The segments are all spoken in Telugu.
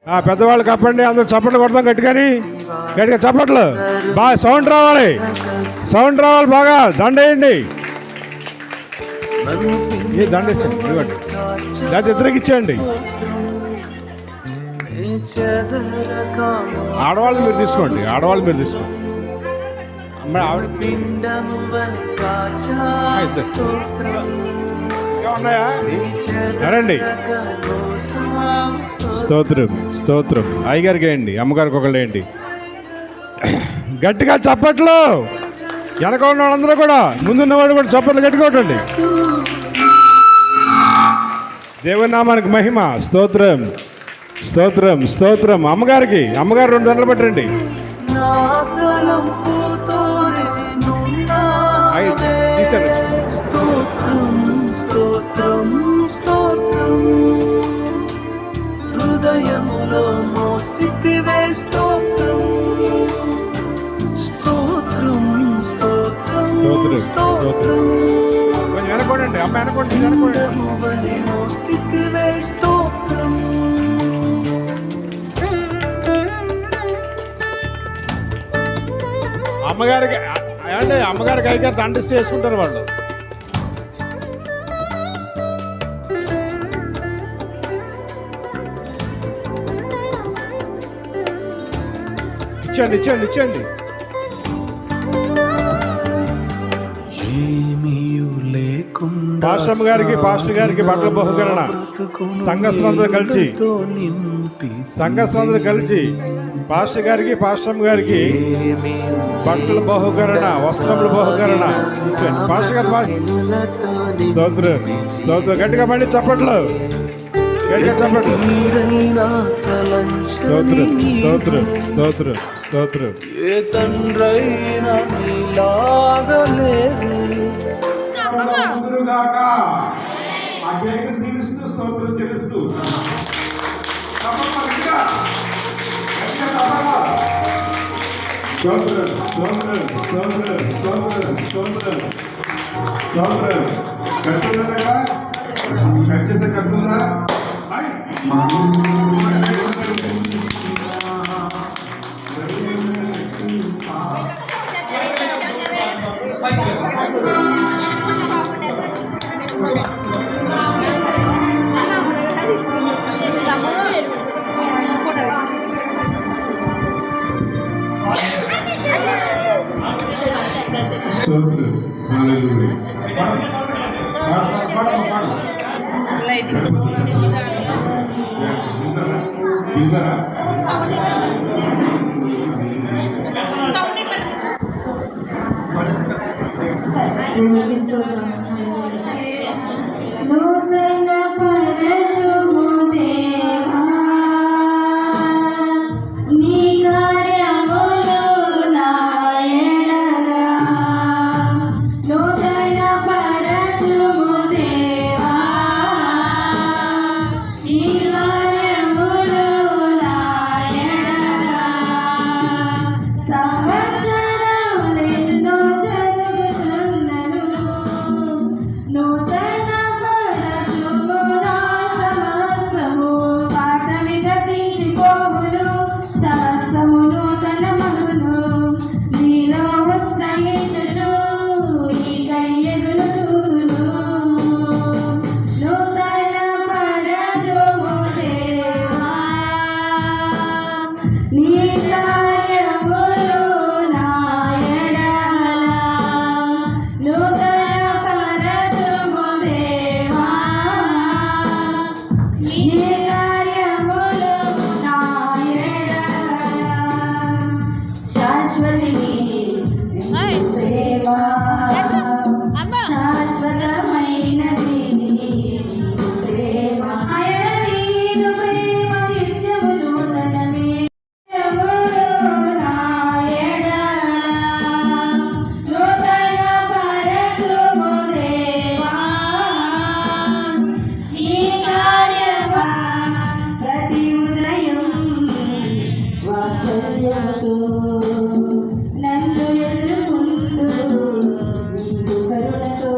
పెద్దవాళ్ళు కప్పండి, అందరూ చప్పట్లు కొడతాం గట్టిగాని, గట్టిగా చప్పట్లు బాగా సౌండ్ రావాలి, సౌండ్ రావాలి, బాగా దండేయండి. ఏ దండేసండి, ఇవ్వండి, లేదా ఇద్దరికి ఇచ్చేయండి. ఆడవాళ్ళు మీరు తీసుకోండి, ఆడవాళ్ళు మీరు తీసుకోండి. ఉన్నాయా రండి. స్తోత్రం స్తోత్రం. అయ్యగారికి వేయండి, అమ్మగారికి ఒకళ్ళు వేయండి. గట్టిగా చప్పట్లు. వెనక ఉన్న వాళ్ళందరూ కూడా, ముందున్నవాడు కూడా చప్పట్లు గట్టికోటండి. దేవుని నామానికి మహిమ. స్తోత్రం స్తోత్రం స్తోత్రం. అమ్మగారికి, అమ్మగారు 2 గంటలు పెట్టండి. తీసారు. స్తోత్రం స్తోత్రం హృదయములో మోసితివే స్తోత్రం స్తోత్రం స్తోత్రం స్తోత్రం. వెనకోండి అమ్మ, వెనకోండి, వెనకోండి. మోసితివే స్తోత్రం. అమ్మగారికి అంటే అమ్మగారికి అయ్యగారు దండిస్తే వేసుకుంటారు వాళ్ళు. ఇచ్చండి ఇచ్చండి ఇచ్చండి. పాస్టర్ గారికి, పాస్టర్ గారికి బట్టల బహుకరణ సంఘస్థులందరూ కలిసి, సంఘస్థులందరూ కలిసి పాస్టర్ గారికి, పాస్టర్ గారికి బట్టల బహుకరణ, వస్త్రముల బహుకరణ ఇచ్చండి. పాస్టర్ గారు స్తోత్రం స్తోత్రం. గట్టిగా మళ్ళీ చప్పట్లు, గట్టిగా చప్పట్లు. స్తోత్రం స్తోత్రం స్తోత్రం స్తోత్రం. ఏ తండ్రైనా నీలాగా లేరు. దీవిస్తూ స్తోత్రం చెల్లిస్తూ స్తోత్రం స్తోత్రం స్తోత్రం స్తోత్రం స్తోత్రం స్తోత్రం. కట్టుకుందా, కట్ చేసే కట్టుకుందా. నూతన పరచుము దేవా, నీ కార్యములు నా ఎడల. నూతన పరచుము దేవా, నీ కార్యములు నా ఎడల. సంవత్సరములెన్నో జరుగుచున్నను, నూతన పరచుము నా సమస్తము. పాతవి గతించిపోవును, సమస్తము నూతన మగును. నీలో ఉత్సహించుచు నీకై ఎదురు చూతును. నూతన పరచుము దేవా, నీ కార్యములు నా ఎడల. నూతన పరచుము దేవా, నీ కార్యములు నా ఎడల. శాశ్వతిని ప్రేమ, శాశ్వతమైనది ప్రేమ. ఆయన నీదు ప్రేమ నిత్యము నూతనమే. నా ఎడల నూతన పరచుము దేవా, నీ కార్యమా. ప్రతి ఉదయం వాత్సల్యముతో నన్ను ఎదుర్కొందురు, నీదు కరుణతో.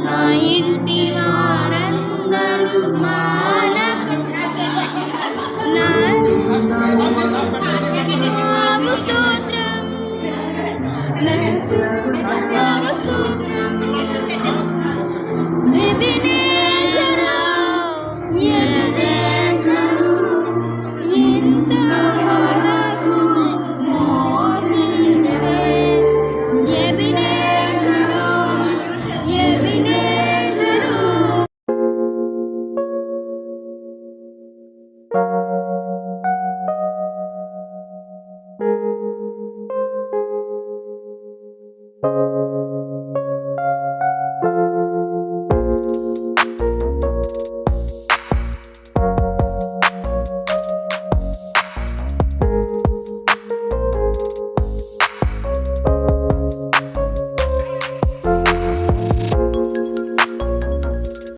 నా ఇంటి వారందరూ మానక నాము స్తోత్రం నాము స్తోత్రం